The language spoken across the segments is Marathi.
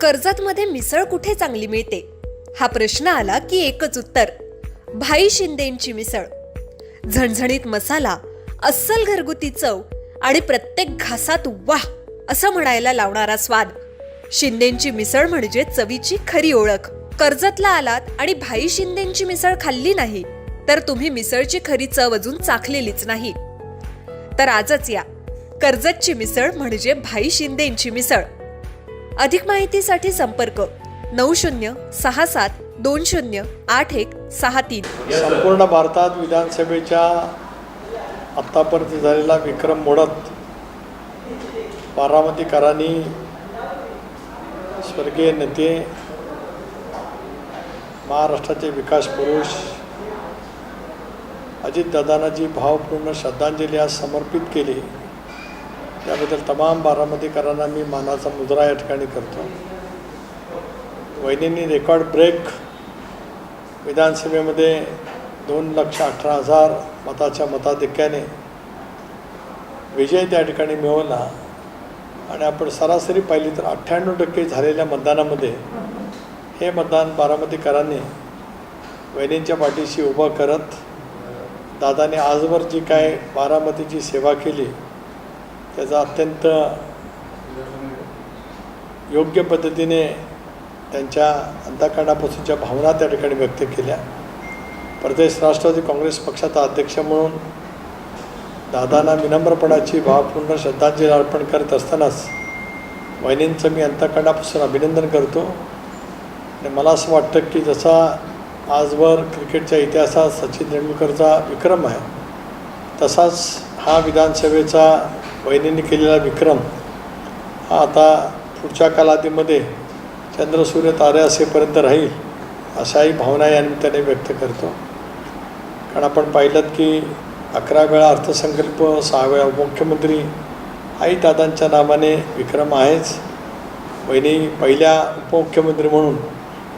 कर्जतमध्ये मिसळ कुठे चांगली मिळते हा प्रश्न आला की एकच उत्तर, भाई शिंदेंची मिसळ. झणझणीत मसाला, अस्सल घरगुती चव आणि प्रत्येक घासात वाह असं म्हणायला लावणारा स्वाद. शिंदेंची मिसळ म्हणजे चवीची खरी ओळख. कर्जतला आलात आणि भाई शिंदेंची मिसळ खाल्ली नाही तर तुम्ही मिसळची खरी चव अजून चाखलेलीच नाही. तर आजच या, कर्जतची मिसळ म्हणजे भाई शिंदेंची मिसळ. अधिक माहितीसाठी संपर्क 9067208163. संपूर्ण भारतात विधानसभेच्या आत्तापर्यंत झालेला विक्रम मोडत बारामतीकरांनी स्वर्गीय नेते, महाराष्ट्राचे विकास पुरुष अजितदादांना जी भावपूर्ण श्रद्धांजली आज समर्पित केली, त्याबद्दल तमाम बारामतीकरांना मी मानाचा मुजरा या ठिकाणी करतो. वहिनींनी रेकॉर्ड ब्रेक विधानसभेमध्ये 2,18,000 मताच्या मताधिक्याने विजय त्या ठिकाणी मिळवला. आणि आपण सरासरी पाहिली तर 98% झालेल्या मतदानामध्ये हे मतदान बारामतीकरांनी वहिनींच्या पाठीशी उभं करत, दादाने आजवर जी काय बारामतीची सेवा केली त्याचा अत्यंत योग्य पद्धतीने त्यांच्या अंतःकरणापासूनच्या भावना त्या ठिकाणी व्यक्त केल्या. प्रदेश राष्ट्रवादी काँग्रेस पक्षाचा अध्यक्ष म्हणून दादांना विनम्रपणाची भावपूर्ण श्रद्धांजली अर्पण करत असतानाच वहिनींचं मी अंतःकरणापासून अभिनंदन करतो. आणि मला असं वाटतं की जसा आजवर क्रिकेटच्या इतिहासात सचिन तेंडुलकरचा विक्रम आहे, तसाच हा विधानसभेचा वहिनींनी केलेला विक्रम हा आता पुढच्या कालावधीमध्ये चंद्रसूर्य तारे असेपर्यंत राहील, अशाही भावना या निमित्ताने व्यक्त करतो. कारण आपण पाहिलं की 11 वेळा अर्थसंकल्प, 6 वेळा उपमुख्यमंत्री हाही दादांच्या नावाने विक्रम आहेच. वहिनी पहिल्या उपमुख्यमंत्री म्हणून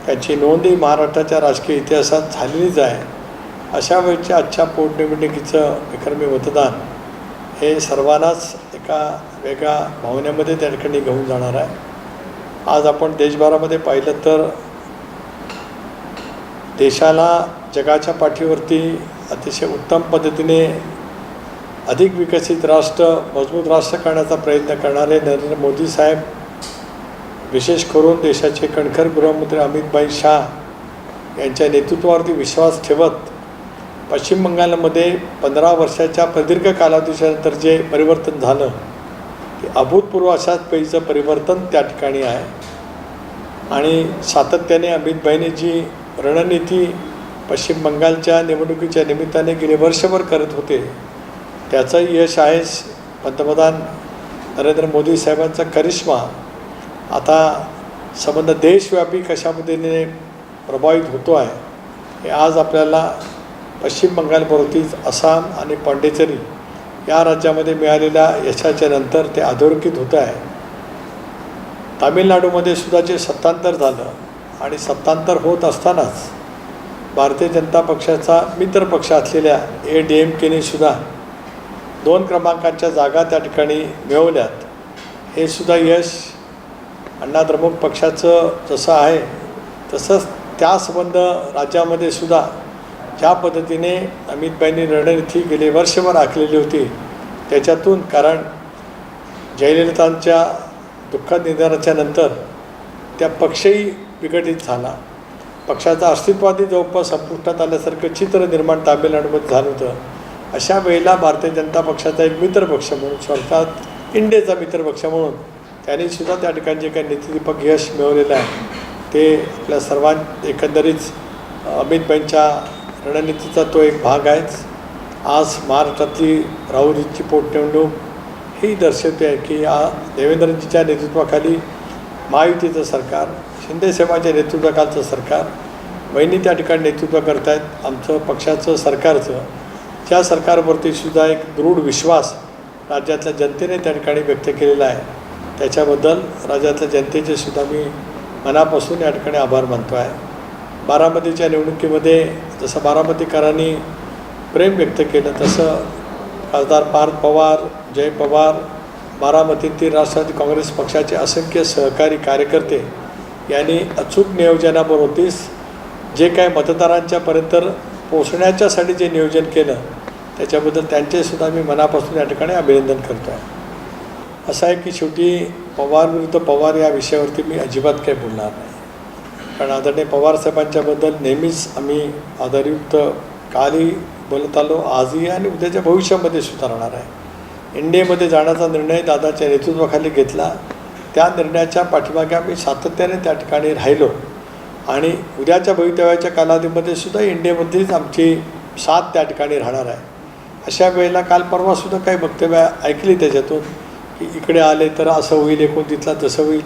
त्याची नोंदही महाराष्ट्राच्या राजकीय इतिहासात झालेलीच आहे. अशा वेळच्या आजच्या पोटनिवडणुकीचं विक्रमी मतदान हे सर्वांनाच एका वेगळ्या भावनेमध्ये त्या ठिकाणी घेऊन जाणार आहे. आज आपण देशभरामध्ये पाहिलं तर देशाला जगाच्या पाठीवरती अतिशय उत्तम पद्धतीने अधिक विकसित राष्ट्र, मजबूत राष्ट्र करण्याचा प्रयत्न करणारे नरेंद्र मोदी साहेब, विशेष करून देशाचे कणखर गृहमंत्री अमित शाह यांच्या नेतृत्वावरती विश्वास ठेवत पश्चिम बंगालमध्ये 15 वर्षाच्या प्रदीर्घ कालावधीच्या नंतर जे परिवर्तन झालं ते अभूतपूर्व अशाच पैचं परिवर्तन त्या ठिकाणी आहे. आणि सातत्याने अमितभाईंनी जी रणनीती पश्चिम बंगालच्या निवडणुकीच्या निमित्ताने गेले वर्षभर करत होते त्याचंही यश आहेच. पंतप्रधान नरेंद्र मोदी साहेबांचा करिश्मा आता संबंध देशव्यापी कशा पद्धतीने प्रभावित होतो आहे हे आज आपल्याला पश्चिम बंगालबरोबरच आसाम आणि पांडिचेरी या राज्यामध्ये मिळालेल्या यशाच्या नंतर ते अधोरेखित होत आहे. तामिळनाडूमध्ये सुद्धा जे सत्तांतर झालं आणि सत्तांतर होत असतानाच भारतीय जनता पक्षाचा मित्र पक्ष असलेल्या ADMKने सुद्धा 2 क्रमांकाच्या जागा त्या ठिकाणी मिळवल्यात. हे सुद्धा यश अण्णा द्रमुक पक्षाचं जसं आहे तसंच त्या संबंध राज्यामध्ये सुद्धा ज्या पद्धतीने अमितभाईंनी रणनीती गेले वर्षभर आखलेली होती त्याच्यातून, कारण जयललितांच्या दुःखद निधनाच्या नंतर त्या पक्षही विघटित झाला. पक्षाचा अस्तित्वादी जवळपास संपुष्टात आल्यासारखं चित्र निर्माण तामिळनाडूमध्ये झालं होतं. अशा वेळेला भारतीय जनता पक्षाचा एक मित्रपक्ष म्हणून, स्वतः इंडियाचा मित्रपक्ष म्हणून त्यांनीसुद्धा त्या ठिकाणी जे काही नीतिदीपक यश मिळवलेलं आहे ते आपल्या सर्वांत एकंदरीत अमितभाईंच्या रणनीतीचा तो एक भाग आहेच. आज महाराष्ट्रातली राहुरीची पोटनिवडणूक ही दर्शवते आहे की या देवेंद्रजीच्या नेतृत्वाखाली महायुतीचं सरकार, शिंदेसाहेबांच्या नेतृत्वाखालचं सरकार, वहिनी त्या ठिकाणी नेतृत्व करत आहेत. आमचं पक्षाचं, सरकारचं, ज्या सरकारवरती सुद्धा एक दृढ विश्वास राज्यातल्या जनतेने त्या ठिकाणी व्यक्त केलेला आहे, त्याच्याबद्दल राज्यातल्या जनतेचे सुद्धा मी मनापासून या ठिकाणी आभार मानतो आहे. बारामतीच्या निवडणुकीमध्ये जसं बारामतीकरांनी प्रेम व्यक्त केलं तसं खासदार पार्थ पवार, जय पवार, बारामतीतील राष्ट्रवादी काँग्रेस पक्षाचे असंख्य सहकारी कार्यकर्ते यांनी अचूक नियोजनाबरोबरच जे काय मतदारांच्यापर्यंत पोचण्याच्यासाठी जे नियोजन केलं त्याच्याबद्दल त्यांचेसुद्धा मी मनापासून या ठिकाणी अभिनंदन करतो आहे. असं आहे की शेवटी पवार विरुद्ध पवार या विषयावरती मी अजिबात काही बोलणार नाही, कारण आदरणीय पवारसाहेबांच्याबद्दल नेहमीच आम्ही आदरयुक्त कालही बोलत आलो, आजही आणि उद्याच्या भविष्यामध्ये सुद्धा राहणार आहे. एनडीएमध्ये जाण्याचा निर्णय दादाच्या नेतृत्वाखाली घेतला, त्या निर्णयाच्या पाठीमागे आम्ही सातत्याने त्या ठिकाणी राहिलो आणि उद्याच्या भवितव्याच्या कालावधीमध्ये सुद्धा एनडीएमध्येच आमची साथ त्या ठिकाणी राहणार आहे. अशा वेळेला काल परवासुद्धा काही वक्तव्य ऐकली त्याच्यातून की इकडे आले तर असं होईल, एकूण तिथला तसं होईल.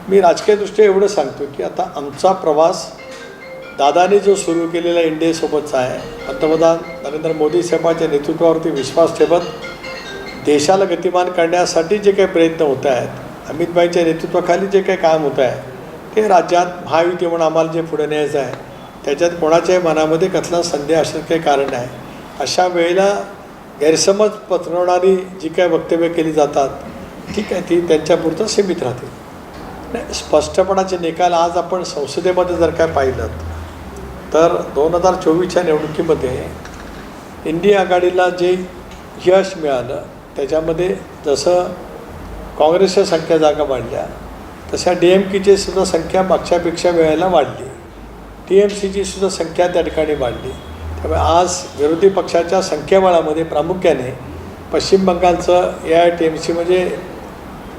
मी राजकीयदृष्ट्या एवढं सांगतो की आता आमचा प्रवास दादाने जो सुरू केलेला एनडीएसोबतचा आहे, पंतप्रधान नरेंद्र मोदी साहेबांच्या नेतृत्वावरती विश्वास ठेवत देशाला गतिमान करण्यासाठी जे काही प्रयत्न होत आहेत, अमितभाईच्या नेतृत्वाखाली जे काही काम होत आहे ते राज्यात महायुती म्हणून आम्हाला जे पुढे न्यायचं आहे त्याच्यात कोणाच्याही मनामध्ये कसला संदेह असण्याचं काही कारण नाही. अशा वेळेला गैरसमज पसरवणारी जी काय वक्तव्य केली जातात ठीक आहे, ती त्यांच्यापुरतं सीमित राहते. नाही, स्पष्टपणाचे निकाल आज आपण संसदेमध्ये जर काय पाहिलं तर 2024च्या निवडणुकीमध्ये इंडिया आघाडीला जे यश मिळालं त्याच्यामध्ये जसं काँग्रेसच्या संख्या जागा वाढल्या तशा DMKची सुद्धा संख्या मागच्यापेक्षा वेळेला वाढली, TMCची सुद्धा संख्या त्या ठिकाणी वाढली. त्यामुळे आज विरोधी पक्षाच्या संख्याबळामध्ये प्रामुख्याने पश्चिम बंगालचं AITMC म्हणजे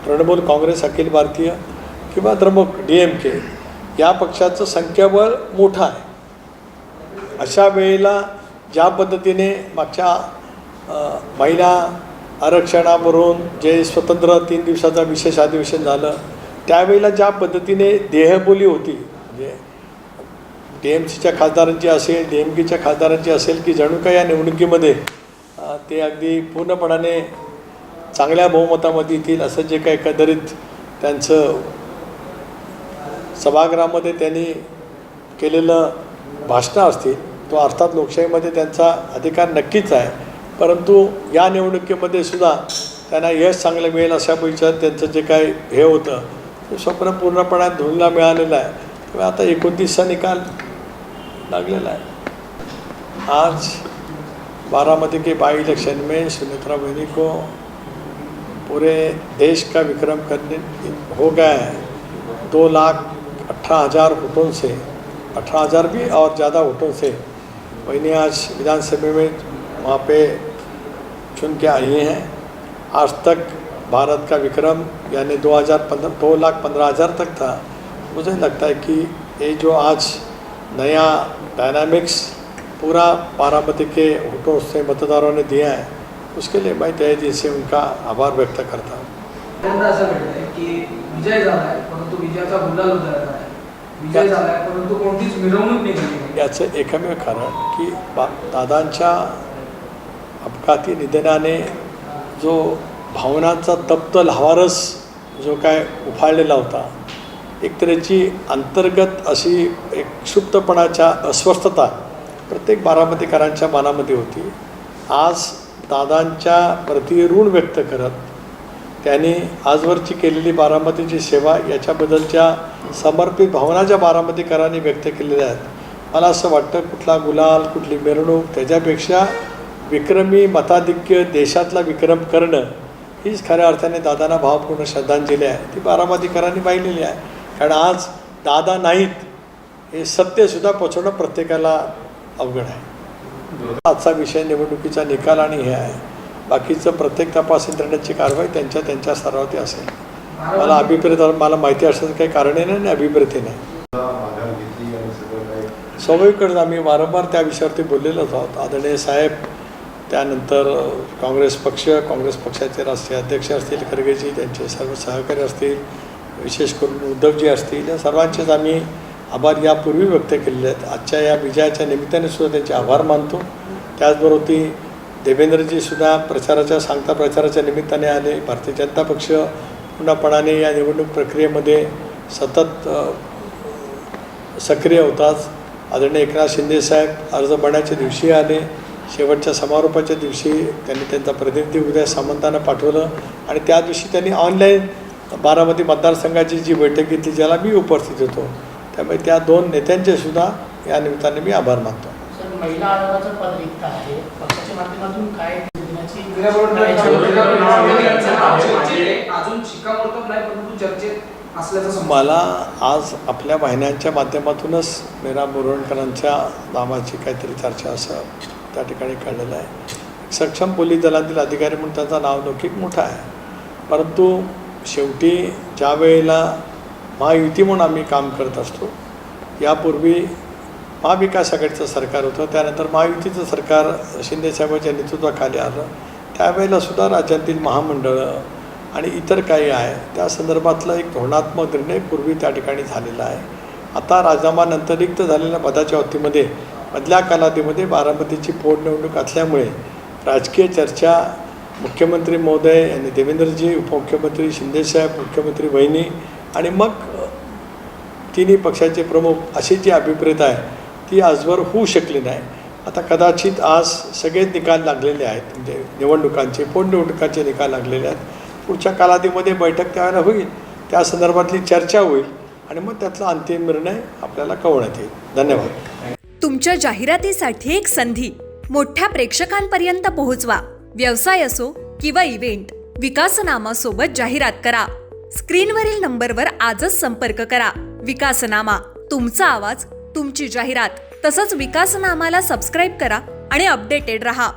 तृणमूल काँग्रेस, अखिल भारतीय किंवा द्रमुक DMK या पक्षाचं संख्याबळ मोठं आहे. अशा वेळेला ज्या पद्धतीने मागच्या महिला आरक्षणावरून जे स्वतंत्र 3 दिवसाचा विशेष अधिवेशन झालं त्यावेळेला ज्या पद्धतीने देहबोली होती, म्हणजे TMCच्या खासदारांची असेल, DMKच्या खासदारांची असेल, की जणू काय या निवडणुकीमध्ये ते अगदी पूर्णपणाने चांगल्या बहुमतामध्ये येतील असं जे काही एकंदरीत त्यांचं सभागृहामध्ये त्यांनी केलेलं भाषणं असतील, तो अर्थात लोकशाहीमध्ये त्यांचा अधिकार नक्कीच आहे. परंतु या निवडणुकीमध्ये सुद्धा त्यांना यश चांगलं मिळेल अशा विचार त्यांचं जे काय हे होतं ते स्वप्न पूर्णपणे धुळीला मिळालेलं आहे. तेव्हा आता 29चा निकाल लागलेला आहे. आज बारामती के बाई इलेक्शन में सुनेत्रा बहनी को पूरे देश का विक्रम करने हो गया है. 2,18,000 वोटों से, 18,000 भी और ज़्यादा वोटों से बहनी आज विधानसभा में वहाँ पे चुन के आई हैं. आज तक भारत का विक्रम यानी 2,15,000 तक था. मुझे लगता है कि ये जो आज नया डायनामिक्स पूरा बारामती के वोटों से मतदारों ने दिया है उसके लिए मैं तहे दिल से उनका आभार व्यक्त करता हूँ. असं घडलंय की विजय झाला आहे परंतु विजयाचा गुलाल उधळला आहे, विजय झाला आहे परंतु कोणतीच मिरवणूक निघाली. याचं एकमेव कारण की दादांच्या अपघाती निधनाने जो भावनांचा तप्त लावारस जो काय उफाळलेला होता, एक तऱ्हेची अंतर्गत अशी एक क्षुब्धपणाच्या अस्वस्थता प्रत्येक बारामतीकरांच्या मनामध्ये होती. आज दादांच्या प्रति ऋण व्यक्त करत त्यांनी आजवरची केलेली बारामतीची सेवा याच्याबद्दलच्या समर्पित भावना ज्या बारामतीकरांनी व्यक्त केलेल्या आहेत, मला असं वाटतं कुठला गुलाल, कुठली मिरवणूक त्याच्यापेक्षा विक्रमी मताधिक्य देशातला विक्रम करणं हीच खऱ्या अर्थाने दादांना भावपूर्ण श्रद्धांजली आहे. ती बारामतीकरांनी पाहिलेली आहे. कारण आज दादा नाहीत हे सत्यसुद्धा पोचवणं प्रत्येकाला अवघड आहे. आजचा विषय निवडणुकीचा निकाल आणि हे आहे. बाकीचं प्रत्येक तपासणी करण्याची कारवाई त्यांच्या स्तरावरती असेल. मला अभिप्रेत मला माहिती असण्याचं काही कारणही नाही आणि अभिप्रेतही नाही. स्वाभाविकच आम्ही वारंवार त्या विषयावरती बोललेलोच आहोत. आदरणीय साहेब, त्यानंतर काँग्रेस पक्षाचे राष्ट्रीय अध्यक्ष असतील खरगेजी, त्यांचे सर्व सहकारी असतील, विशेष करून उद्धवजी असतील, या सर्वांचेच आम्ही आभार यापूर्वी व्यक्त केलेले आहेत. आजच्या या विजयाच्या निमित्ताने सुद्धा त्यांचे आभार मानतो. त्याचबरोबर ती देवेंद्रजीसुद्धा प्रचाराच्या निमित्ताने आले. भारतीय जनता पक्ष पूर्णपणाने या निवडणूक प्रक्रियेमध्ये सतत सक्रिय होताच. आदरणीय एकनाथ शिंदेसाहेब अर्ज भरण्याच्या दिवशी आले. शेवटच्या समारोपाच्या दिवशी त्यांनी त्यांचा प्रतिनिधी उदय सामंतांना पाठवलं आणि त्या दिवशी त्यांनी ऑनलाईन बारामती मतदारसंघाची जी बैठक घेतली ज्याला मी उपस्थित होतो, त्यामुळे त्या 2 नेत्यांचे सुद्धा या निमित्ताने मी आभार मानतो. सर, महिला आयोगाचं पद रिक्त आहे, पक्षाच्या माध्यमातून काय देण्याची अजून शिक्कामोर्तब नाही, परंतु चर्चेत असल्याचं समजतं. मला आज आपल्या वाहिन्यांच्या माध्यमातूनच मीरा बोरवणकरांच्या नावाची काहीतरी चर्चा असं त्या ठिकाणी कळलेलं आहे. सक्षम पोलीस दलातील अधिकारी म्हणून त्यांचं नाव लौकिक मोठं आहे, परंतु शेवटी ज्या वेळेला महायुती म्हणून आम्ही काम करत असतो, यापूर्वी महाविकास आघाडीचं सरकार होतं, त्यानंतर महायुतीचं सरकार शिंदेसाहेबांच्या नेतृत्वाखाली आलं, त्यावेळेला सुद्धा राज्यातील महामंडळं आणि इतर काही आहे त्या संदर्भातला एक धोरणात्मक निर्णय पूर्वी त्या ठिकाणी झालेला आहे. आता राजीनामानंतर रिक्त झालेल्या पदाच्या बाबतीमध्ये मधल्या कालावधीमध्ये बारामतीची पोटनिवडणूक असल्यामुळे राजकीय चर्चा मुख्यमंत्री महोदय यांनी देवेंद्रजी, उपमुख्यमंत्री शिंदेसाहेब, मुख्यमंत्री वहिनी आणि मग तिन्ही पक्षाचे प्रमुख अशी जी अभिप्रेत आहे ती आजवर होऊ शकली नाही. आता कदाचित आज सगळेच निकाल लागलेले आहेत, म्हणजे निवडणुकांचे पोटनिवडणुकांचे निकाल लागलेले आहेत. पुढच्या कालावधीमध्ये बैठक त्यावेळेला होईल, त्या संदर्भातली चर्चा होईल आणि मग त्यातला अंतिम निर्णय आपल्याला कळवण्यात येईल. धन्यवाद. तुमच्या जाहिरातीसाठी एक संधी मोठ्या प्रेक्षकांपर्यंत पोहोचवा. व्यवसाय असो किंवा इव्हेंट, विकासनामा सोबत जाहिरात करा. स्क्रीनवरील नंबरवर आजच संपर्क करा. विकासनामा, तुमचा आवाज, तुमची जाहिरात. तसंच विकासनामाला सबस्क्राईब करा आणि अपडेटेड रहा.